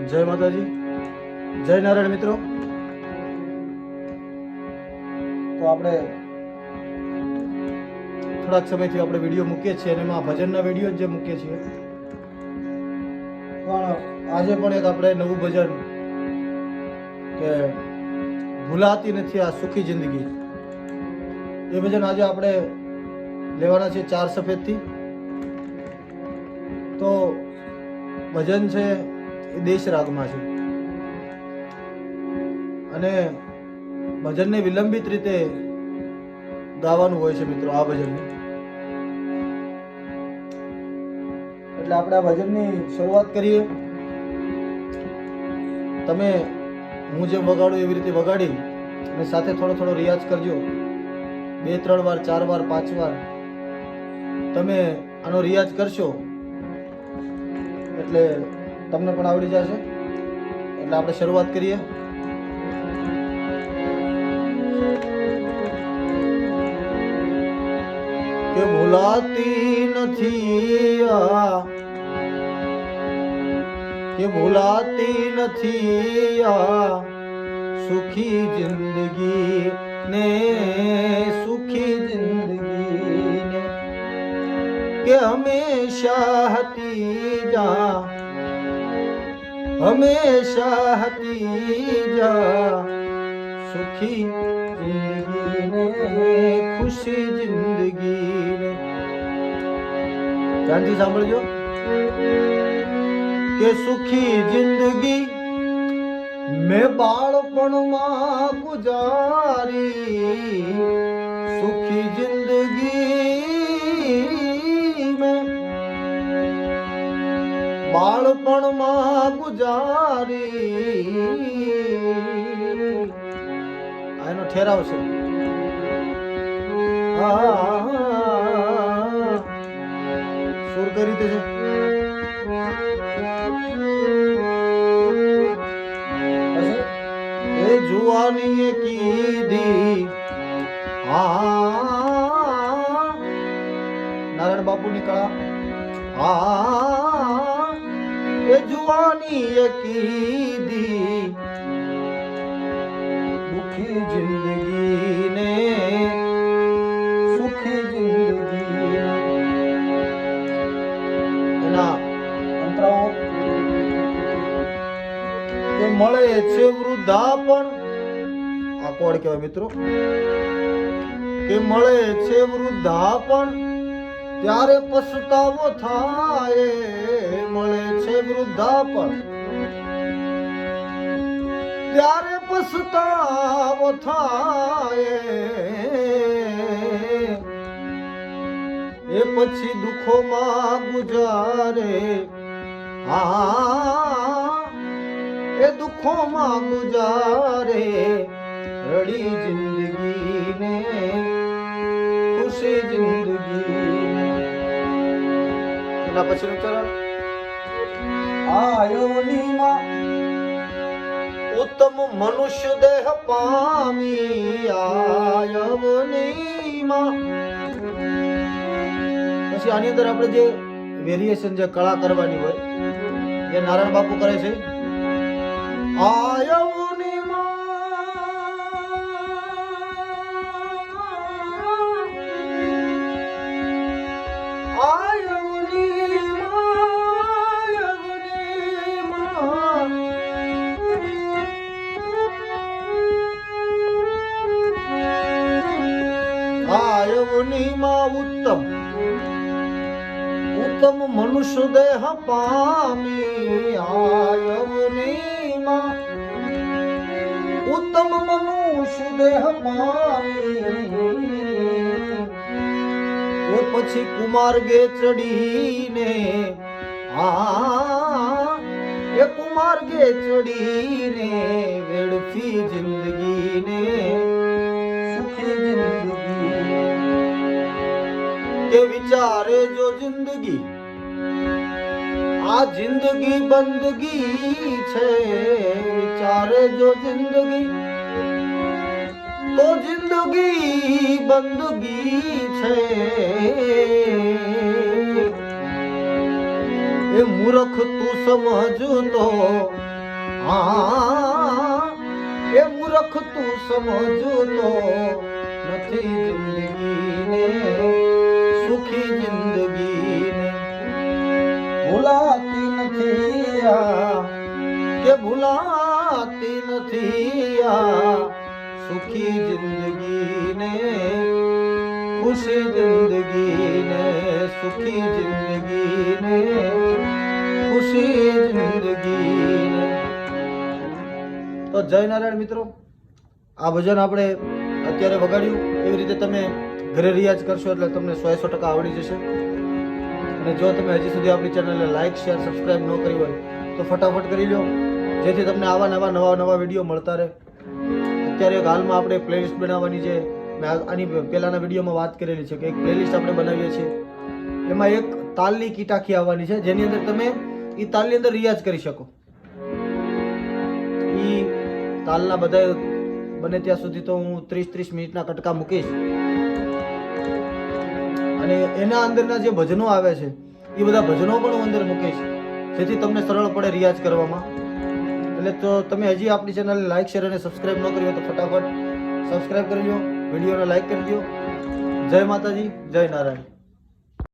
જય માતાજી, જય નારાયણ મિત્રો. તો આપણે થોડાક સમયથી આપણે વિડીયો મૂકીએ છીએ અને એમાં ભજનના વિડીયો જે મૂકીએ છીએ, પણ આજે પણ એક આપણે નવું ભજન કે ભૂલાતી નથી આ સુખી જિંદગી, એ ભજન આજે આપણે લેવાના છે 4 સફેદથી. તો ભજન છે એ દેશ રાગમાં છે અને ભજનને વિલંબિત રીતે ગાવાનું હોય છે મિત્રો આ ભજનને. એટલે આપણે આ ભજનની શરૂઆત કરીએ. તમે હું જેમ વગાડું એવી રીતે વગાડી અને સાથે થોડો થોડો રિયાઝ કરજો. 2-3 વાર, 4 વાર, 5 વાર તમે આનો રિયાઝ કરશો એટલે તમને પણ આવડી જશે. એટલે આપણે શરૂઆત કરીએ. કે ભૂલાતી નથી આ, કે ભૂલાતી નથી આ સુખી જિંદગી ને, સુખી જિંદગી ને કે હંમેશા હતી જા, હંમેશા હતી જા સુખી જિંદગી ને, ખુશી જિંદગી ને. ધ્યાનથી સાંભળજો. કે સુખી જિંદગી મેં બાળપણમાં ગુજારી, સુખી જિંદગી મેં બાળપણમાં ગુજારી. આનો ઠેરાવ છે. સુર કઈ રીતે છે? એ જુવાનીએ કીધી નારાયણ બાપુની કળા. એ જુવાનીએ કીધી દુખી જિંદગી ને, સુખી જિંદગી. એના અંતરાઓ કે મળે છે વૃદ્ધાપણ, આ કોડ કહેવાય મિત્રો. કે મળે છે વૃદ્ધાપણ ત્યારે પછતાવો થાય, મળે છે વૃદ્ધાપણ ત્યારે પછતાવો થાય. એ પછી દુઃખોમાં ગુજારે, એ દુઃખોમાં ગુજારે રડી જિંદગી ને, ખુશી જિંદગી ને. એના પછીનું ચરણ આયોનીમાં ઉત્તમ મનુષ્ય દેહ પામી, આયવનીમાં. પછી આની અંદર આપણે જે વેરિએશન, જે કળા કરવાની હોય, જે નારાયણ બાપુ કરે છે. આયવનીમાં ઉત્તમ ઉત્તમ મનુષ્ય દેહ પામી, આયવનીમાં ઉત્તમ મનુષ્ય દેહ પામી. એ પછી કુમાર્ગે ચડીને, એ કુમાર્ગે ચડીને વેડફી જિંદગીને, સુખી જિંદગી. કે વિચારે જો જિંદગી આ જિંદગી બંદગી છે, વિચારે જો જિંદગી તો જિંદગી બંદગી છે. એ મૂર્ખ તું સમજતો હા એ મૂર્ખ તું સમજતો નથી જિંદગીને સુખી જિંદગીને ભૂલાતી નથી આ કે ભૂલાતી નથી આ સુખી જિંદગીને ખુશી જિંદગીને સુખી જિંદગીને ખુશી જિંદગીને. તો જય નારાયણ મિત્રો, આ ભજન આપણે અત્યારે વગાડ્યું એવી રીતે તમે ઘરે રિયાઝ કરશો એટલે તમને 100% આવડી જશે. અને જો તમે હજી સુધી આપણી ચેનલને લાઇક શેર સબસ્ક્રાઇબ ન કરી હોય તો ફટાફટ કરી લો, જેથી તમને આવા નવા વિડીયો મળતા રહે. અત્યારે એક હાલમાં આપણે પ્લેલિસ્ટ બનાવવાની છે. મેં આની પહેલાના વિડીયોમાં વાત કરેલી છે કે એક પ્લેલિસ્ટ આપણે બનાવીએ છીએ. એમાં એક તાલની કીટ આખી આવવાની છે, જેની અંદર તમે એ તાલની અંદર રિયાઝ કરી શકો. એ તાલના બધા બને ત્યાં સુધી તો હું 30 મિનિટના કટકા મૂકીશ, અને એના અંદરના જે ભજનો આવે છે એ બધા ભજનો પણ હું અંદર મૂકીશ, જેથી તમને સરળ પડે રિયાઝ કરવામાં. એટલે તો તમે હજી આપણી ચેનલને લાઇક શેર અને સબસ્ક્રાઇબ ન કરી હોય તો ફટાફટ સબસ્ક્રાઇબ કરી લો, વિડીયોને લાઇક કરી દો. જય માતાજી, જય નારાયણ.